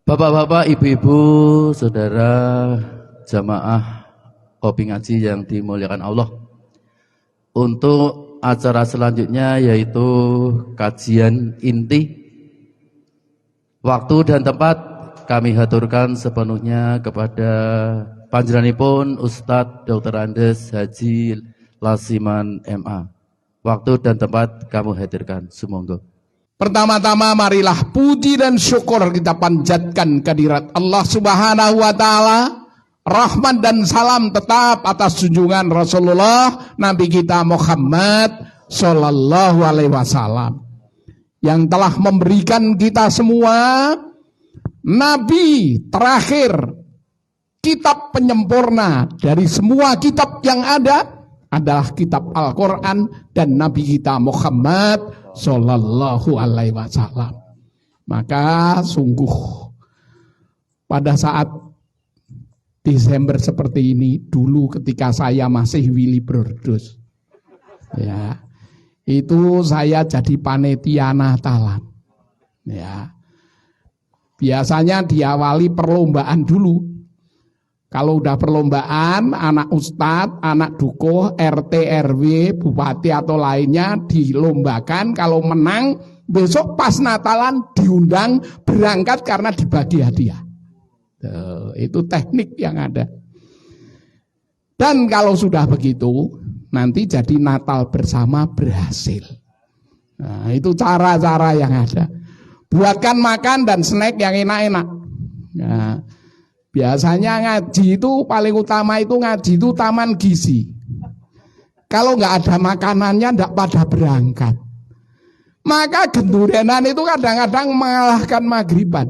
Bapak-bapak, ibu-ibu, saudara jamaah kopi ngaji yang dimuliakan Allah. Untuk acara selanjutnya yaitu kajian inti. Waktu dan tempat kami haturkan sepenuhnya kepada panjenenganipun Ustadz Dr. Andes Haji Lasiman MA. Waktu dan tempat kamu hadirkan, sumangga. Pertama-tama marilah puji dan syukur kita panjatkan kehadirat Allah Subhanahu wa taala. Rahmat dan salam tetap atas junjungan Rasulullah Nabi kita Muhammad sallallahu alaihi wasallam yang telah memberikan kita semua nabi terakhir, kitab penyempurna dari semua kitab yang ada adalah kitab Al-Quran dan Nabi kita Muhammad sallallahu alaihi wasallam. Maka sungguh pada saat Desember seperti ini, dulu ketika saya masih Willy Brodus, ya, itu saya jadi panitia Natalan. Ya, biasanya diawali perlombaan dulu. Kalau udah perlombaan, anak ustadz, anak dukuh, RT, RW, bupati atau lainnya dilombakan. Kalau menang, besok pas Natalan diundang berangkat karena dibagi hadiah. Itu teknik yang ada. Dan kalau sudah begitu, nanti jadi Natal bersama berhasil. Nah, itu cara-cara yang ada. Buatkan makan dan snack yang enak-enak. Nah, biasanya ngaji itu paling utama itu ngaji itu taman gizi. Kalau nggak ada makanannya nggak pada berangkat. Maka gendurenan itu kadang-kadang mengalahkan maghriban.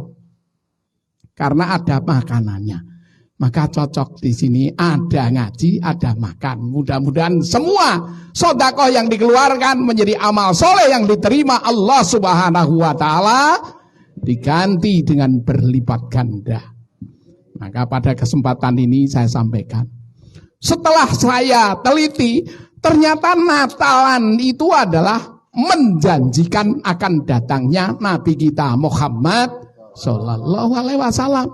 Karena ada makanannya. Maka cocok di sini ada ngaji, ada makan. Mudah-mudahan semua sedekah yang dikeluarkan menjadi amal soleh yang diterima Allah Subhanahu wa taala diganti dengan berlipat ganda. Maka pada kesempatan ini saya sampaikan. Setelah saya teliti, ternyata Natalan itu adalah menjanjikan akan datangnya Nabi kita Muhammad sallallahu alaihi wasallam.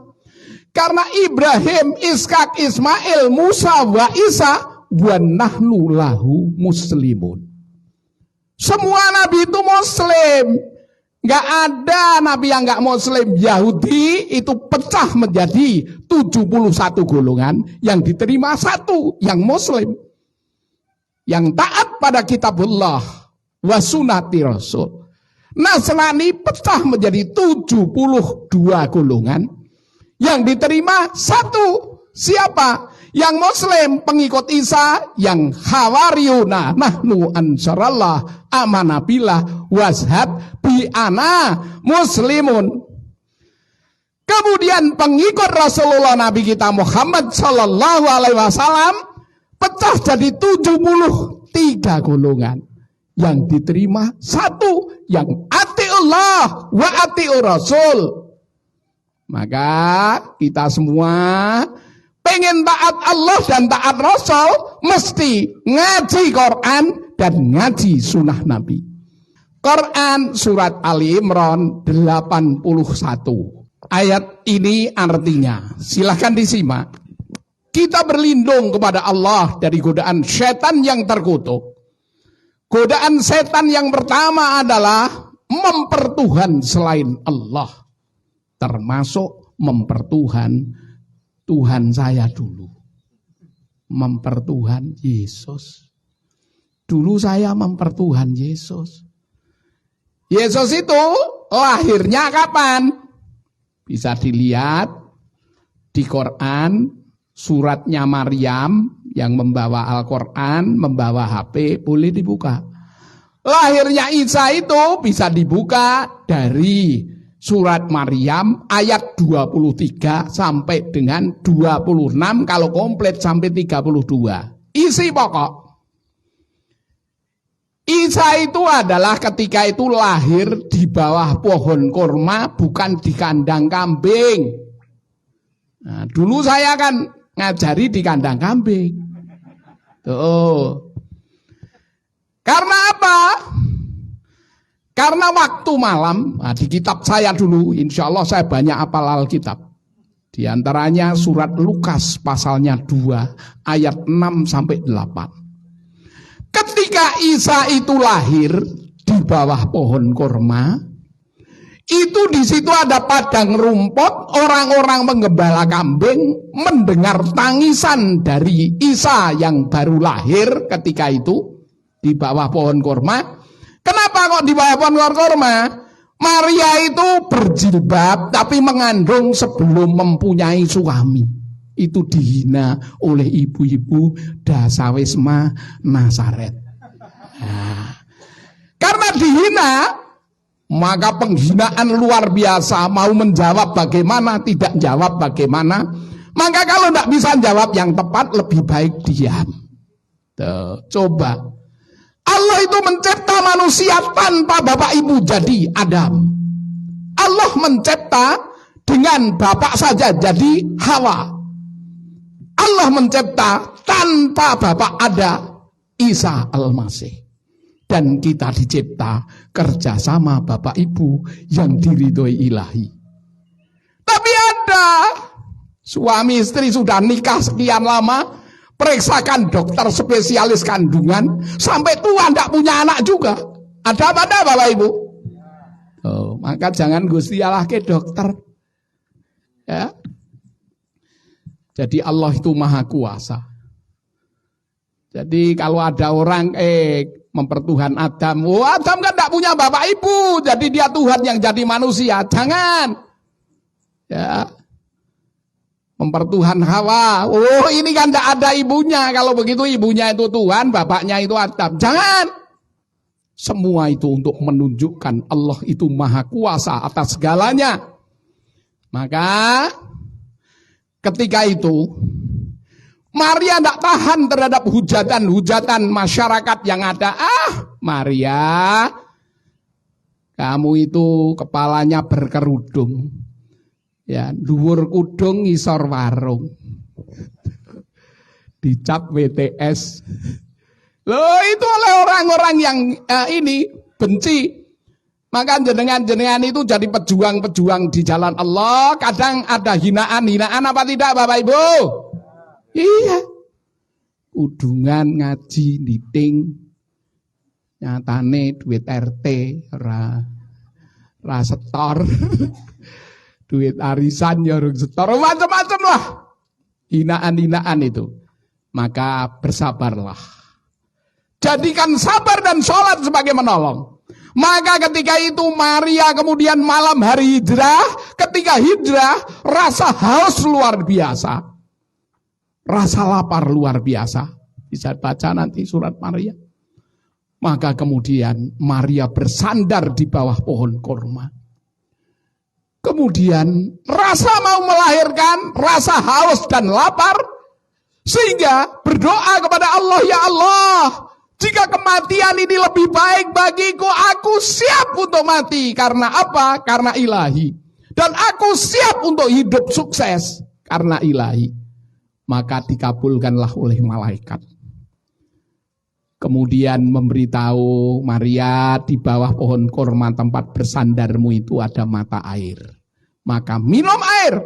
Karena Ibrahim, Ishak, Ismail, Musa, wa Isa wa nahnu lahu muslimun. Semua nabi itu muslim. Gak ada nabi yang gak muslim. Yahudi itu pecah menjadi 71 golongan, yang diterima satu, yang muslim, yang taat pada kitabullah wa sunnati rasul. Nasrani pecah menjadi 72 golongan, yang diterima satu. Siapa? Yang muslim pengikut Isa, yang hawariyuna nahnu ansarallah amanah billah washhad bi ana muslimun. Kemudian pengikut Rasulullah Nabi kita Muhammad sallallahu alaihi wasallam pecah jadi 73 golongan, yang diterima satu, yang atiullah wa atiur rasul. Maka kita semua pengen taat Allah dan taat Rasul, mesti ngaji Quran dan ngaji sunnah Nabi. Quran surat Ali Imran 81. Ayat ini artinya, silahkan disimak. Kita berlindung kepada Allah dari godaan setan yang terkutuk. Godaan setan yang pertama adalah mempertuhan selain Allah. Termasuk mempertuhan Tuhan saya dulu. Mempertuhan Yesus. Dulu saya mempertuhan Yesus. Yesus itu lahirnya kapan? Bisa dilihat di Quran, suratnya Maryam yang membawa Al-Quran, membawa HP, boleh dibuka. Lahirnya Isa itu bisa dibuka dari surat Maryam ayat 23 sampai dengan 26, kalau komplit sampai 32. Isi pokok. Isa itu adalah ketika itu lahir di bawah pohon kurma, bukan di kandang kambing. Nah, dulu saya kan ngajari di kandang kambing. Tuh. Karena apa? Karena waktu malam, nah di kitab saya dulu, insya Allah saya banyak hafal Alkitab. Di antaranya surat Lukas pasalnya 2 ayat 6 sampai 8. Ketika Isa itu lahir di bawah pohon korma, itu di situ ada padang rumput, orang-orang penggembala kambing mendengar tangisan dari Isa yang baru lahir ketika itu di bawah pohon korma. Kenapa kok di bawah pohon korma? Maria itu berjilbab tapi mengandung sebelum mempunyai suami. Itu dihina oleh ibu-ibu Dasawisma Nasaret. Nah, karena dihina, maka penghinaan luar biasa. Mau menjawab bagaimana, tidak jawab bagaimana. Maka kalau tidak bisa jawab yang tepat, lebih baik diam. Tuh, coba. Allah itu mencipta manusia tanpa bapak ibu jadi Adam. Allah mencipta dengan bapak saja jadi Hawa. Allah mencipta tanpa bapak ada Isa Al-Masih. Dan kita dicipta kerjasama bapak ibu yang diridhoi ilahi. Tapi ada suami istri sudah nikah sekian lama, periksakan dokter spesialis kandungan, sampai tua tidak punya anak juga. Ada apa enggak Bapak Ibu? Oh, maka jangan Gusti Allah ke dokter. Ya. Jadi Allah itu maha kuasa. Jadi kalau ada orang mempertuhan Adam, oh Adam kan tidak punya bapak ibu, jadi dia Tuhan yang jadi manusia. Jangan. Ya. Mempertuhan Hawa. Oh ini kan tidak ada ibunya. Kalau begitu ibunya itu Tuhan, bapaknya itu Adam. Jangan. Semua itu untuk menunjukkan Allah itu maha kuasa atas segalanya. Maka ketika itu Maria tidak tahan terhadap hujatan-hujatan masyarakat yang ada. Maria, kamu itu kepalanya berkerudung. Ya, dhuwur kudung ngisor warung. Dicap WTS. Loh, itu oleh orang-orang yang ini benci. Maka jenengan-jenengan itu jadi pejuang-pejuang di jalan Allah. Kadang ada hinaan-hinaan apa tidak Bapak Ibu? Iya. Kudungan ngaji meeting. Nyatane duit RT ra setor. Duit arisan ya setor, macam-macam lah. Hinaan-hinaan itu. Maka bersabarlah. Jadikan sabar dan sholat sebagai menolong. Maka ketika itu Maria kemudian malam hari hijrah. Ketika hijrah, rasa haus luar biasa. Rasa lapar luar biasa. Bisa baca nanti surat Maria. Maka kemudian Maria bersandar di bawah pohon korma. Kemudian rasa mau melahirkan, rasa haus dan lapar, sehingga berdoa kepada Allah, ya Allah, jika kematian ini lebih baik bagiku, aku siap untuk mati. Karena apa? Karena ilahi. Dan aku siap untuk hidup sukses karena ilahi. Maka dikabulkanlah oleh malaikat. Kemudian memberitahu Maria, di bawah pohon korma tempat bersandarmu itu ada mata air. Maka minum air.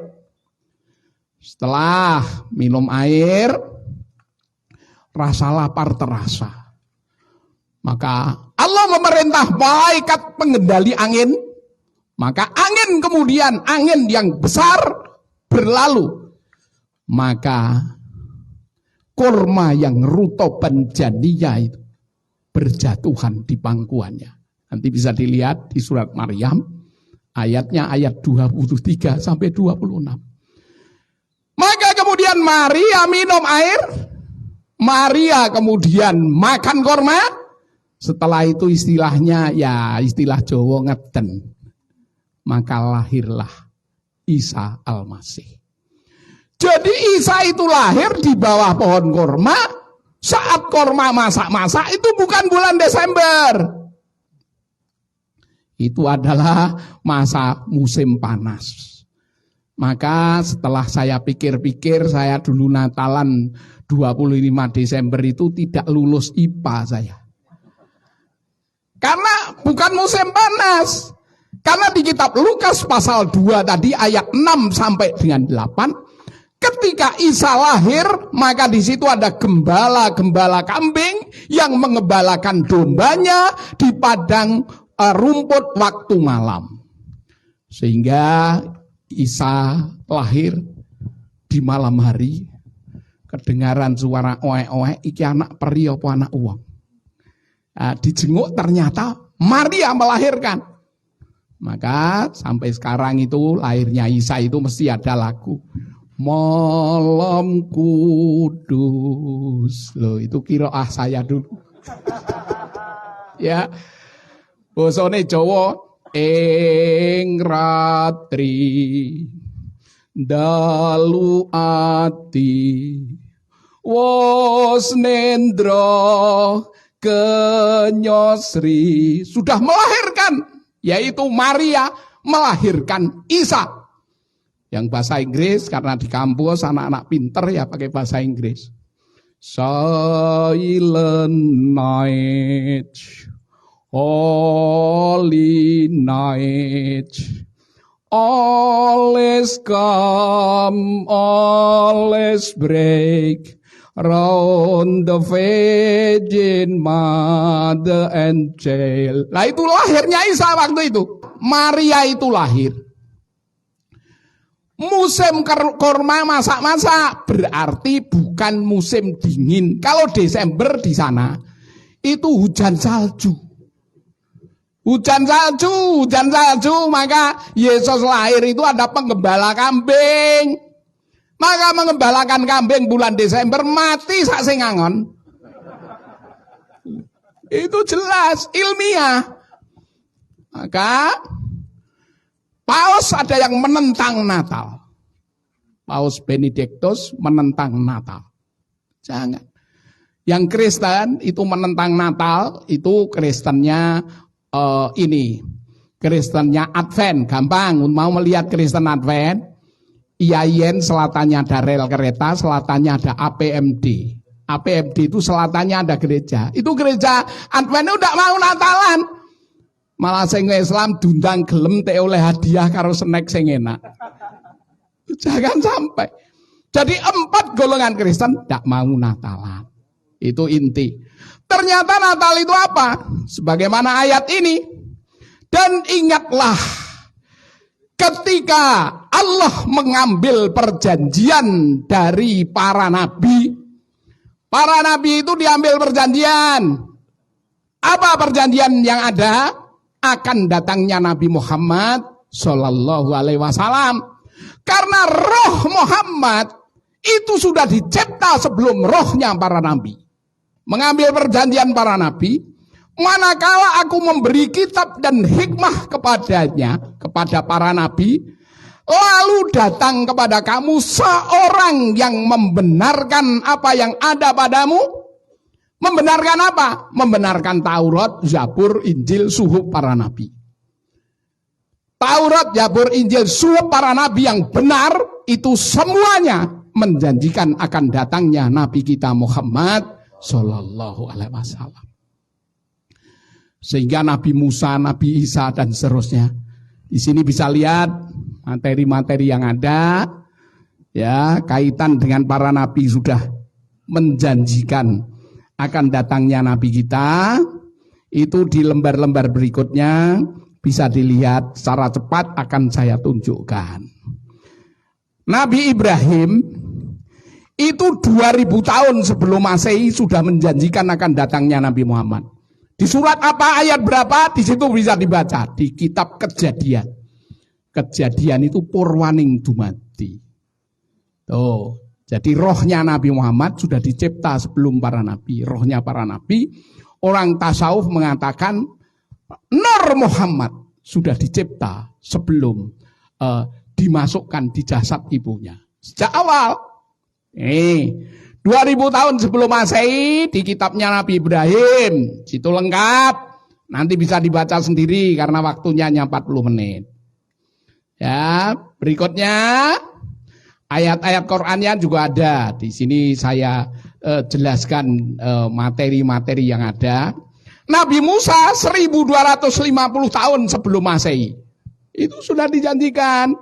Setelah minum air, rasa lapar terasa. Maka Allah memerintah malaikat pengendali angin. Maka angin kemudian, angin yang besar berlalu. Maka kurma yang rutoban jadinya itu berjatuhan di pangkuannya. Nanti bisa dilihat di surat Maryam, ayatnya ayat 23 sampai 26. Maka kemudian Maria minum air, Maria kemudian makan kurma. Setelah itu istilahnya ya istilah Jawa ngeten. Maka lahirlah Isa Al-Masih. Jadi Isa itu lahir di bawah pohon kurma. Saat kurma masak-masak itu bukan bulan Desember. Itu adalah masa musim panas. Maka setelah saya pikir-pikir, saya dulu Natalan 25 Desember itu tidak lulus IPA saya. Karena bukan musim panas. Karena di kitab Lukas pasal 2 tadi ayat 6 sampai dengan 8, ketika Isa lahir, maka di situ ada gembala-gembala kambing yang mengembalakan dombanya di padang rumput waktu malam. Sehingga Isa lahir di malam hari, kedengaran suara oek-oek, iki anak peri apa anak uang. Dijenguk ternyata Maria melahirkan. Maka sampai sekarang itu lahirnya Isa itu mesti ada lagu Malam Kudus. Loh, itu qiraah saya dulu. Ya. Bosone Jawa ing ratri dalu ati wos nendra kenyosri, sudah melahirkan, yaitu Maria melahirkan Isa. Yang bahasa Inggris, karena di kampus anak-anak pinter ya pakai bahasa Inggris. Silent night, holy night, always come, always break, round the Virgin Mother and Child. Nah itu lahirnya Isa waktu itu. Maria itu lahir. Musim kurma masak-masak berarti bukan musim dingin. Kalau Desember di sana itu hujan salju. Hujan salju, maka Yesus lahir itu ada penggembala kambing. Maka mengembalakan kambing bulan Desember mati sak sing ngangon. Itu jelas ilmiah. Maka Paus ada yang menentang Natal. Paus Benedictus menentang Natal. Jangan. Yang Kristen itu menentang Natal, itu Kristennya Kristennya Advent. Gampang, mau melihat Kristen Advent, IAIN selatannya ada rel kereta, selatannya ada APMD. APMD itu selatannya ada gereja. Itu gereja Advent udah mau Natalan. Malah sing Islam dundang gelem teh oleh hadiah karo snack sing enak. Jangan sampai. Jadi 4 golongan Kristen tidak mau Natalan. Itu inti. Ternyata Natal itu apa? Sebagaimana ayat ini. Dan ingatlah ketika Allah mengambil perjanjian dari para nabi. Para nabi itu diambil perjanjian. Apa perjanjian yang ada? Akan datangnya Nabi Muhammad Sallallahu Alaihi Wasallam. Karena roh Muhammad itu sudah dicipta sebelum rohnya para nabi. Mengambil perjanjian para nabi, manakala aku memberi kitab dan hikmah kepadanya, kepada para nabi, lalu datang kepada kamu seorang yang membenarkan apa yang ada padamu. Membenarkan apa? Membenarkan Taurat, Zabur, Injil, Suhuf para nabi. Taurat, Zabur, Injil, Suhuf para nabi yang benar itu semuanya menjanjikan akan datangnya Nabi kita Muhammad Sallallahu Alaihi Wasallam. Sehingga Nabi Musa, Nabi Isa dan seterusnya. Di sini bisa lihat materi-materi yang ada, ya kaitan dengan para nabi sudah menjanjikan akan datangnya Nabi kita. Itu di lembar-lembar berikutnya bisa dilihat secara cepat akan saya tunjukkan. Nabi Ibrahim itu 2000 tahun sebelum Masehi sudah menjanjikan akan datangnya Nabi Muhammad. Di surat apa, ayat berapa, di situ bisa dibaca di kitab Kejadian. Kejadian itu purwaning dumadi. Tuh. Jadi rohnya Nabi Muhammad sudah dicipta sebelum para nabi. Rohnya para nabi, orang tasawuf mengatakan Nur Muhammad sudah dicipta sebelum dimasukkan di jasad ibunya. Sejak awal. 2000 tahun sebelum Masehi di kitabnya Nabi Ibrahim. Situ lengkap. Nanti bisa dibaca sendiri karena waktunya hanya 40 menit. Ya, berikutnya ayat-ayat Qur'annya juga ada. Di sini saya jelaskan materi-materi yang ada. Nabi Musa 1250 tahun sebelum Masehi. Itu sudah dijanjikan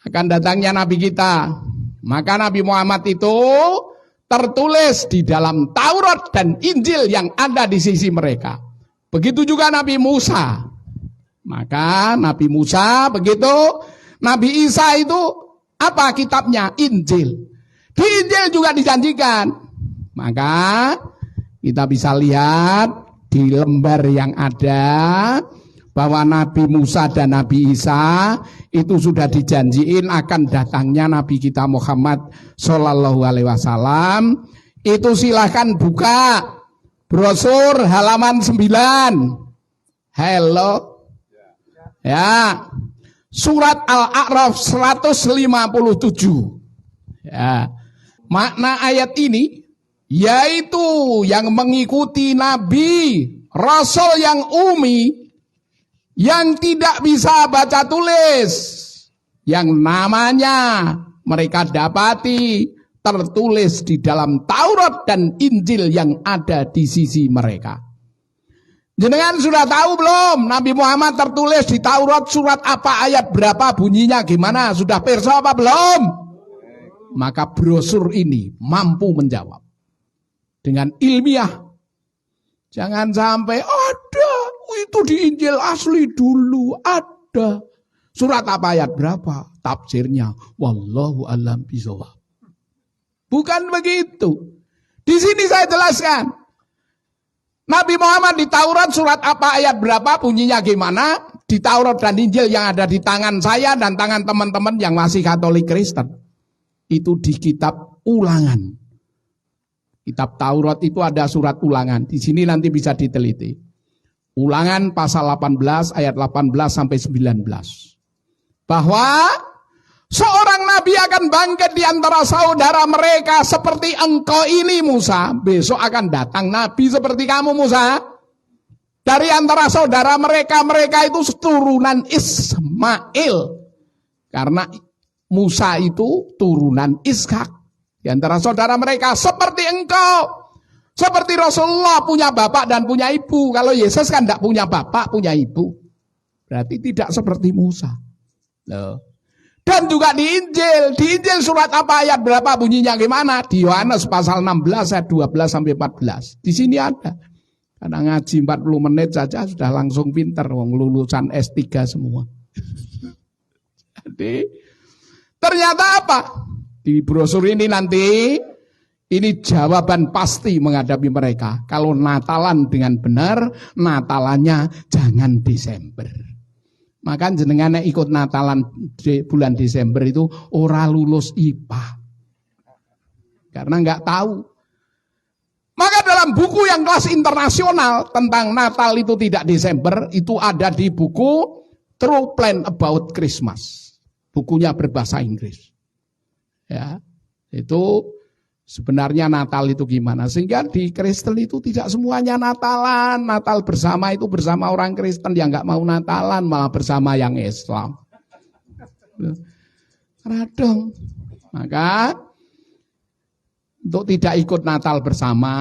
akan datangnya Nabi kita. Maka Nabi Muhammad itu tertulis di dalam Taurat dan Injil yang ada di sisi mereka. Begitu juga Nabi Musa. Maka Nabi Musa begitu, Nabi Isa itu apa kitabnya? Injil. Di Injil juga dijanjikan. Maka kita bisa lihat di lembar yang ada bahwa Nabi Musa dan Nabi Isa itu sudah dijanjiin akan datangnya Nabi kita Muhammad Shallallahu Alaihi Wasallam. Itu silahkan buka brosur halaman 9. Hello. Ya. Surat Al-A'raf 157. Ya. Makna ayat ini yaitu yang mengikuti Nabi Rasul yang umi, yang tidak bisa baca tulis, yang namanya mereka dapati tertulis di dalam Taurat dan Injil yang ada di sisi mereka. Jenengan sudah tahu belum? Nabi Muhammad tertulis di Taurat surat apa, ayat berapa, bunyinya gimana? Sudah pirsa apa belum? Maka brosur ini mampu menjawab dengan ilmiah. Jangan sampai ada itu di Injil asli dulu ada. Surat apa, ayat berapa? Tafsirnya wallahu a'lam bishawab. Bukan begitu. Di sini saya jelaskan. Nabi Muhammad di Taurat surat apa, ayat berapa, bunyinya gimana? Di Taurat dan Injil yang ada di tangan saya dan tangan teman-teman yang masih Katolik Kristen. Itu di kitab Ulangan. Kitab Taurat itu ada surat Ulangan. Di sini nanti bisa diteliti. Ulangan pasal 18 ayat 18 sampai 19. Bahwa seorang nabi akan bangkit di antara saudara mereka seperti engkau ini Musa. Besok akan datang nabi seperti kamu Musa. Dari antara saudara mereka, mereka itu turunan Ismail. Karena Musa itu turunan Ishak. Di antara saudara mereka seperti engkau. Seperti Rasulullah punya bapak dan punya ibu. Kalau Yesus kan tidak punya bapak, punya ibu. Berarti tidak seperti Musa. Loh. Dan juga di Injil. Di Injil surat apa, ayat berapa, bunyinya gimana? Di Yohanes pasal 16 ayat 12 sampai 14. Di sini ada. Karena ngaji 40 menit saja sudah langsung pinter. Lulusan S3 semua. Jadi ternyata apa? Di brosur ini nanti, ini jawaban pasti menghadapi mereka. Kalau Natalan dengan benar, Natalannya jangan Desember. Maka jenengan ikut Natalan di bulan Desember itu ora lulus IPA. Karena nggak tahu. Maka dalam buku yang kelas internasional tentang Natal itu tidak Desember, itu ada di buku True Plan About Christmas. Bukunya berbahasa Inggris. Ya, itu sebenarnya Natal itu gimana? Sehingga di Kristen itu tidak semuanya Natalan. Natal bersama itu bersama orang Kristen yang nggak mau Natalan, malah bersama yang Islam. Radong. Maka untuk tidak ikut Natal bersama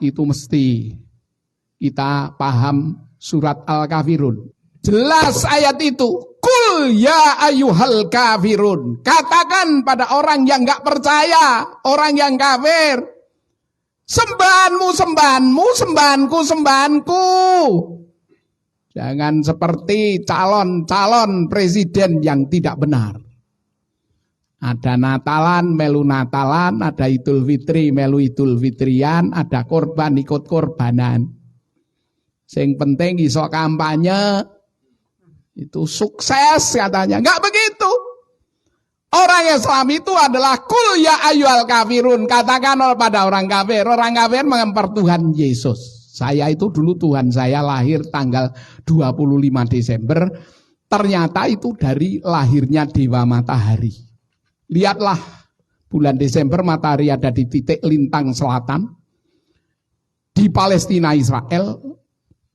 itu mesti kita paham surat Al-Kafirun. Jelas ayat itu. Kul ya ayyuhal kafirun. Katakan pada orang yang gak percaya, orang yang kafir. Sembahanmu sembahanmu, sembahanku sembahanku. Jangan seperti calon-calon presiden yang tidak benar. Ada Natalan, melu Natalan, ada Idul Fitri, melu Idul Fitrian, ada korban, ikut korbanan. Sing penting iso kampanye. Itu sukses katanya. Enggak begitu. Orang Islam itu adalah kul ya ayyuhal kafirun. Katakan pada orang kafir. Orang kafir mengemper Tuhan Yesus. Saya itu dulu Tuhan saya lahir tanggal 25 Desember. Ternyata itu dari lahirnya Dewa Matahari. Lihatlah bulan Desember matahari ada di titik lintang selatan. Di Palestina Israel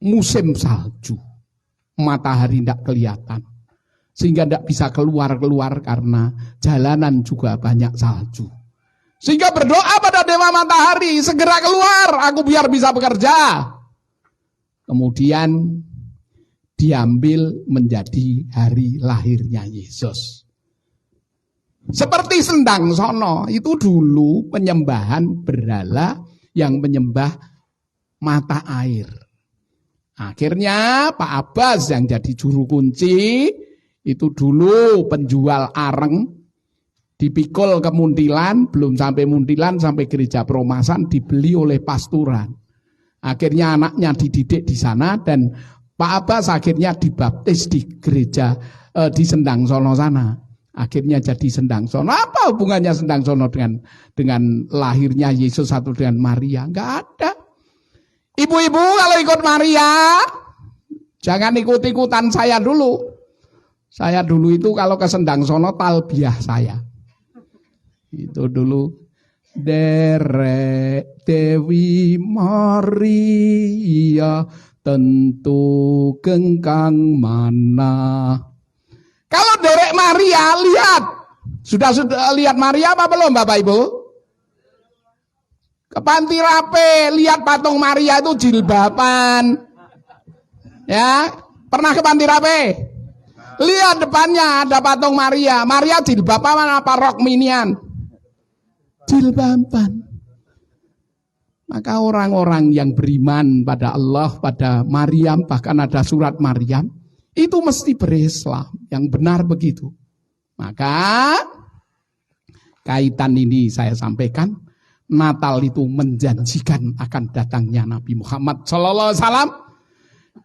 musim salju. Matahari tidak kelihatan. Sehingga tidak bisa keluar-keluar karena jalanan juga banyak salju. Sehingga berdoa pada Dewa Matahari, segera keluar, aku biar bisa bekerja. kemudian diambil menjadi hari lahirnya Yesus. Seperti Sendang Sono, itu dulu penyembahan berhala yang menyembah mata air. Akhirnya Pak Abbas yang jadi juru kunci, itu dulu penjual areng, dipikul ke Muntilan, belum sampai Muntilan, sampai gereja Peromasan, dibeli oleh pasturan. Akhirnya anaknya dididik di sana, dan Pak Abbas akhirnya dibaptis di gereja di Sendang Sono sana. Akhirnya jadi Sendang Sono. Apa hubungannya Sendang Sono dengan lahirnya Yesus atau dengan Maria? Enggak ada. Ibu-ibu kalau ikut Maria, jangan ikut-ikutan saya dulu. Saya dulu itu kalau ke Sendang Sono talbiah saya. Itu dulu. Derek Dewi Maria tentu gengkang mana. Kalau derek Maria, lihat. Sudah lihat Maria apa belum Bapak Ibu? Ke Panti Rape, lihat patung Maria itu jilbaban. Ya, pernah ke Panti Rape? Lihat depannya ada patung Maria. Maria jilbaban apa rok minian? Jilbaban. Maka orang-orang yang beriman pada Allah, pada Maryam, bahkan ada surat Maryam, itu mesti berislam, yang benar begitu. Maka kaitan ini saya sampaikan, Natal itu menjanjikan akan datangnya Nabi Muhammad SAW.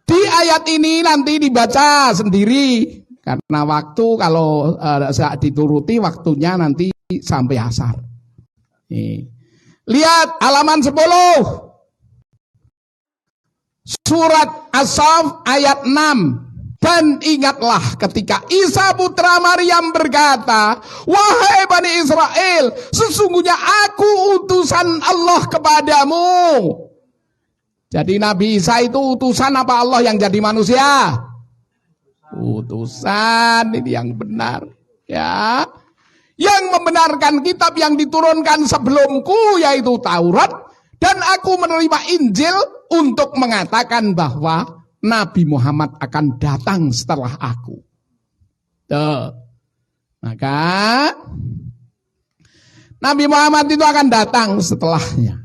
Di ayat ini nanti dibaca sendiri, karena waktu kalau saat dituruti waktunya nanti sampai asar. Nih. Lihat halaman 10. Surat As-Saff ayat 6. Dan ingatlah ketika Isa putra Maryam berkata, wahai Bani Israel, sesungguhnya aku utusan Allah kepadamu. Jadi Nabi Isa itu utusan apa Allah yang jadi manusia? Utusan, ini yang benar. Ya, yang membenarkan kitab yang diturunkan sebelumku, yaitu Taurat, dan aku menerima Injil untuk mengatakan bahwa Nabi Muhammad akan datang setelah aku. Tuh. Maka Nabi Muhammad itu akan datang setelahnya.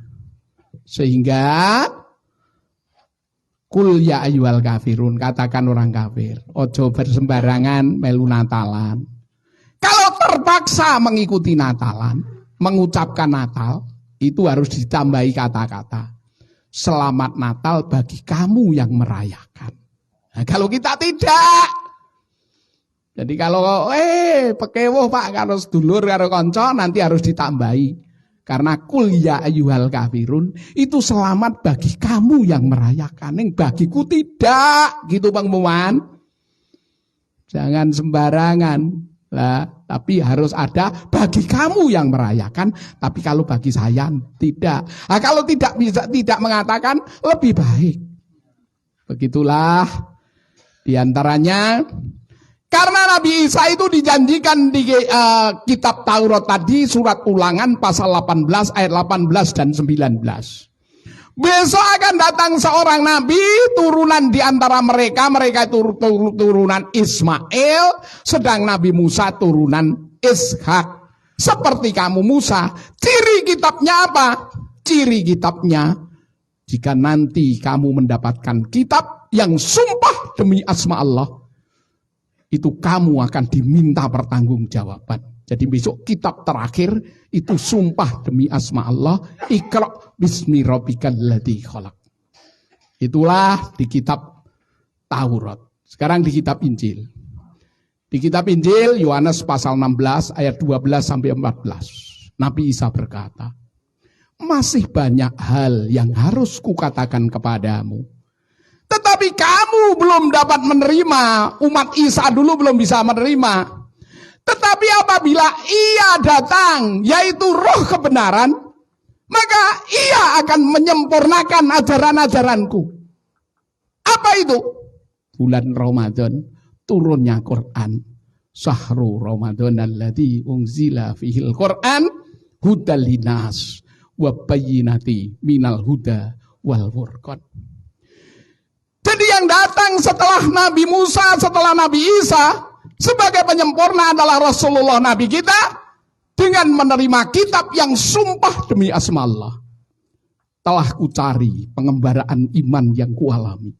Sehingga kul ya ayyuhal kafirun, katakan orang kafir, ojo bersembarangan melu Natalan. Kalau terpaksa mengikuti Natalan, mengucapkan Natal, itu harus ditambahi kata-kata selamat Natal bagi kamu yang merayakan. Nah, kalau kita tidak, jadi kalau pekewuh Pak karo sedulur karo kanca nanti harus ditambahi. Karena kul ya ayyuhal kafirun itu selamat bagi kamu yang merayakan, yang bagiku tidak, gitu Bang Muwan. Jangan sembarangan. Lah, tapi harus ada bagi kamu yang merayakan, tapi kalau bagi saya tidak. Nah, kalau tidak bisa tidak mengatakan lebih baik. Begitulah diantaranya. Karena Nabi Isa itu dijanjikan di kitab Taurat tadi, surat Ulangan pasal 18 ayat 18 dan 19. Besok akan datang seorang nabi turunan di antara mereka itu turunan Ismail, sedang Nabi Musa turunan Ishak. Seperti kamu Musa, ciri kitabnya apa? Ciri kitabnya, jika nanti kamu mendapatkan kitab yang sumpah demi asma Allah, itu kamu akan diminta pertanggungjawaban. Jadi besok kitab terakhir itu sumpah demi asma Allah, Iqra bismi rabbikal ladzi khalaq. Itulah di kitab Taurat. Sekarang di kitab Injil. Di kitab Injil Yohanes pasal 16 ayat 12 sampai 14. Nabi Isa berkata, masih banyak hal yang harus kukatakan kepadamu, tetapi kamu belum dapat menerima. Umat Isa dulu belum bisa menerima. Tetapi apabila ia datang, yaitu roh kebenaran, maka ia akan menyempurnakan ajaran-ajaranku. Apa itu? Bulan Ramadan, turunnya Quran. Sahru Ramadan alladzi unzila fihil Quran hudal linas wa bayyinati minal huda wal furqan. yang datang setelah Nabi Musa, setelah Nabi Isa, sebagai penyempurna adalah Rasulullah Nabi kita, dengan menerima kitab yang sumpah demi asma Allah. Telah kucari pengembaraan iman yang kualami.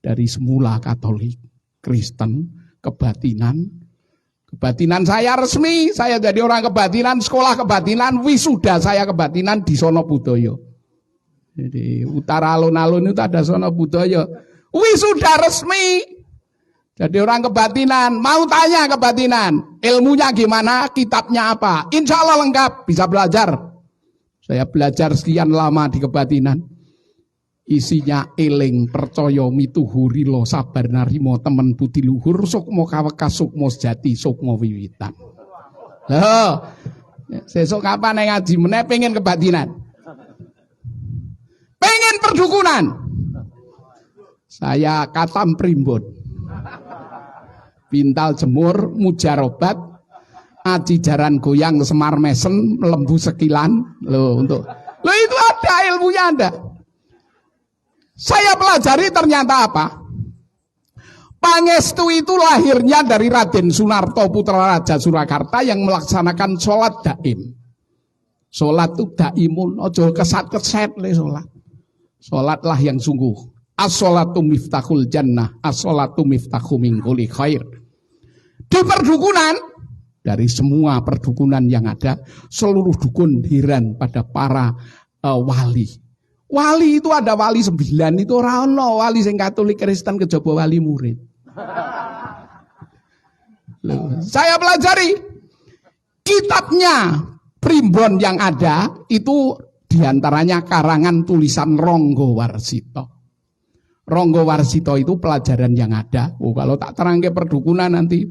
Dari semula Katolik, Kristen, kebatinan. Kebatinan saya resmi, saya jadi orang kebatinan, sekolah kebatinan, wisuda saya kebatinan di Sono Budoyo. Jadi utara alun-alun itu ada Sono Budoyo. Wisuda resmi. Jadi orang kebatinan, mau tanya kebatinan, ilmunya gimana, kitabnya apa? Insya Allah lengkap, bisa belajar. Saya belajar sekian lama di kebatinan. Isinya eling, percaya, mituhuri lo, sabar narimo, temen budi luhur, sukmo kaweka, sukmo sejati, sukmo wiwitan. Loh, sesuk kapan yang ngaji meneh pengen kebatinan? Pengen perdukunan? Saya katam primbon. Pintal jemur, mujarobat, aji jaran goyang, semar mesen, lembu sekilan. Loh, itu ada ilmunya ada. Saya pelajari ternyata apa? Pangestu itu lahirnya dari Raden Sunarto putra Raja Surakarta yang melaksanakan sholat daim. Sholat itu daimun, ojo keset-keset le sholat. Sholatlah yang sungguh. As-sholatu miftahul jannah, as-sholatu miftahu min kulli khair. Di perdukunan, dari semua perdukunan yang ada, seluruh dukun heran pada para wali. Wali itu ada wali 9, itu orang no wali sing Katolik Kristen kejaba wali murid. Loh, saya pelajari kitabnya primbon yang ada itu diantaranya karangan tulisan Ronggo Warsito. Ronggo Warsito itu pelajaran yang ada. Oh, kalau tak terangke perdukunan nanti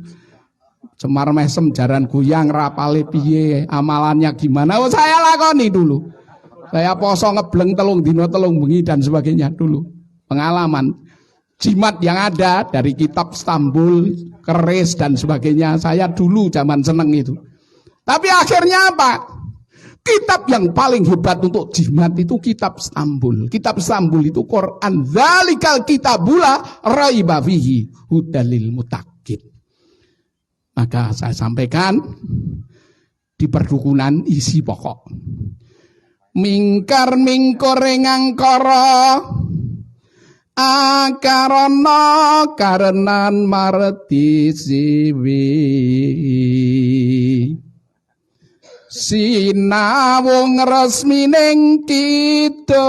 Semar mesem jaran goyang rapale piye, amalannya gimana? Oh, saya lakoni dulu. Saya poso ngebleng telung dino telung bengi dan sebagainya dulu. Pengalaman jimat yang ada dari kitab Stambul, keris dan sebagainya. Saya dulu zaman seneng itu. Tapi akhirnya apa? Kitab yang paling hebat untuk jimat itu kitab Stambul. Kitab Stambul itu Quran. Dzalikal kitabula raiba fihi hudalil muttaqin. Maka saya sampaikan di perdukunan isi pokok. Mingkar mingkore ngangkara akarana karenan mareti siwi sinawung resmining kidung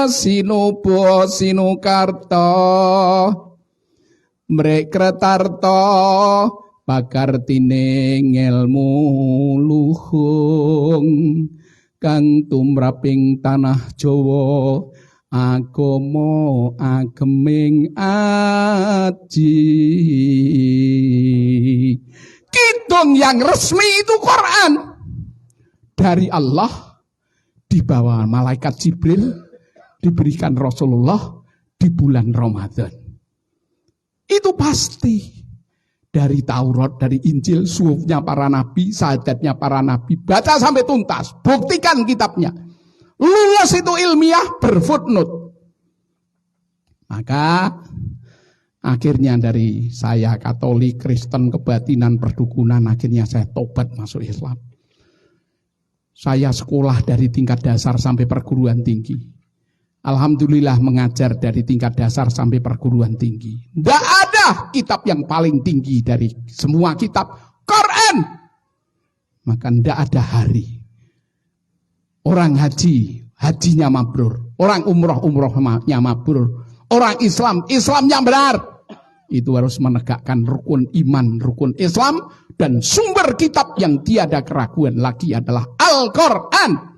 sinupa sinukarta mrek kretarta pakartining ilmu luhung kang tumraping tanah Jawa agama ageming aji. Kidung yang resmi itu Quran dari Allah, dibawa malaikat Jibril, diberikan Rasulullah di bulan Ramadan. Itu pasti. Dari Taurat, dari Injil, suhufnya para nabi, syahadatnya para nabi. Baca sampai tuntas, buktikan kitabnya. Lulus itu ilmiah, berfootnote. Maka akhirnya dari saya Katolik, Kristen, kebatinan, perdukunan, akhirnya saya tobat masuk Islam. Saya sekolah dari tingkat dasar sampai perguruan tinggi. Alhamdulillah mengajar dari tingkat dasar sampai perguruan tinggi. Tidak ada kitab yang paling tinggi dari semua kitab, Quran. Maka tidak ada hari orang haji, hajinya mabrur. Orang umroh, umrohnya mabrur. Orang Islam, Islamnya benar. Itu harus menegakkan rukun iman, rukun Islam. Dan sumber kitab yang tiada keraguan lagi adalah Al-Quran.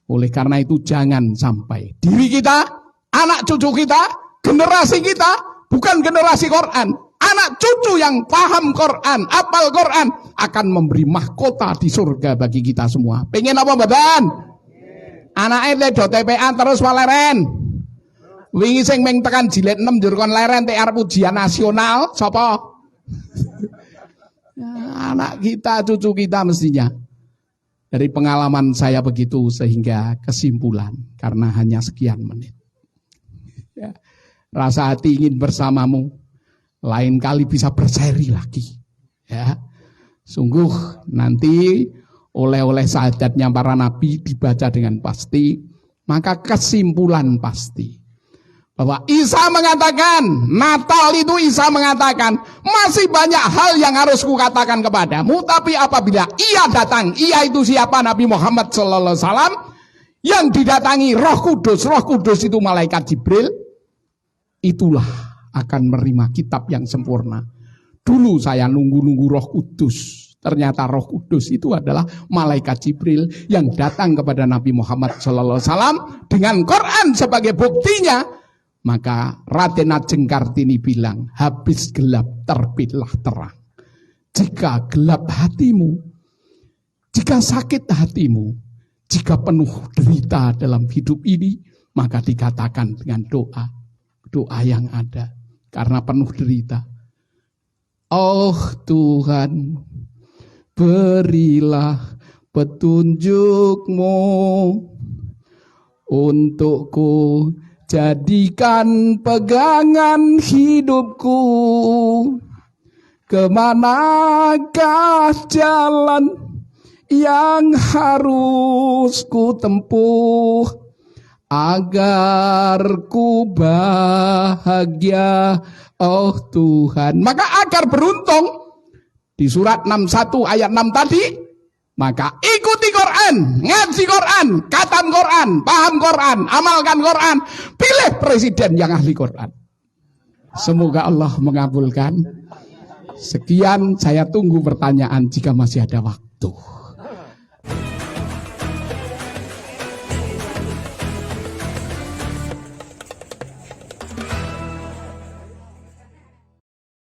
Oleh karena itu jangan sampai diri kita, anak cucu kita, generasi kita, bukan generasi Quran. Anak cucu yang paham Quran, apal Quran, akan memberi mahkota di surga bagi kita semua. Pengen apa badan? Anaknya do TPA terus waleren. Wingi sing meng tekan jilid 6 njur kon leren TR ujian nasional, sapa? Anak kita, cucu kita mestinya. Dari pengalaman saya begitu sehingga kesimpulan karena hanya sekian menit. Ya. Rasa hati ingin bersamamu, lain kali bisa berseri lagi. Ya. Sungguh nanti oleh-oleh syahadatnya para nabi dibaca dengan pasti, maka kesimpulan pasti bahwa Isa mengatakan, Natal itu Isa mengatakan, masih banyak hal yang harus kukatakan kepadamu, tapi apabila ia datang, ia itu siapa? Nabi Muhammad SAW, yang didatangi Roh Kudus itu malaikat Jibril, itulah akan menerima kitab yang sempurna. Dulu saya nunggu-nunggu Roh Kudus, ternyata Roh Kudus itu adalah malaikat Jibril yang datang kepada Nabi Muhammad SAW dengan Quran sebagai buktinya. Maka Raden Ajeng Kartini bilang, habis gelap terbitlah terang. Jika gelap hatimu, jika sakit hatimu, jika penuh derita dalam hidup ini, maka dikatakan dengan doa yang ada karena penuh derita. Oh Tuhan, berilah petunjuk-Mu untukku, jadikan pegangan hidupku. Kemanakah jalan yang harus ku tempuh agar ku bahagia, oh Tuhan. Maka agar beruntung, di surat 61 ayat 6 tadi, maka ikuti Quran, ngaji Quran, khatam Quran, paham Quran, amalkan Quran, pilih presiden yang ahli Quran. Semoga Allah mengabulkan. Sekian, saya tunggu pertanyaan jika masih ada waktu.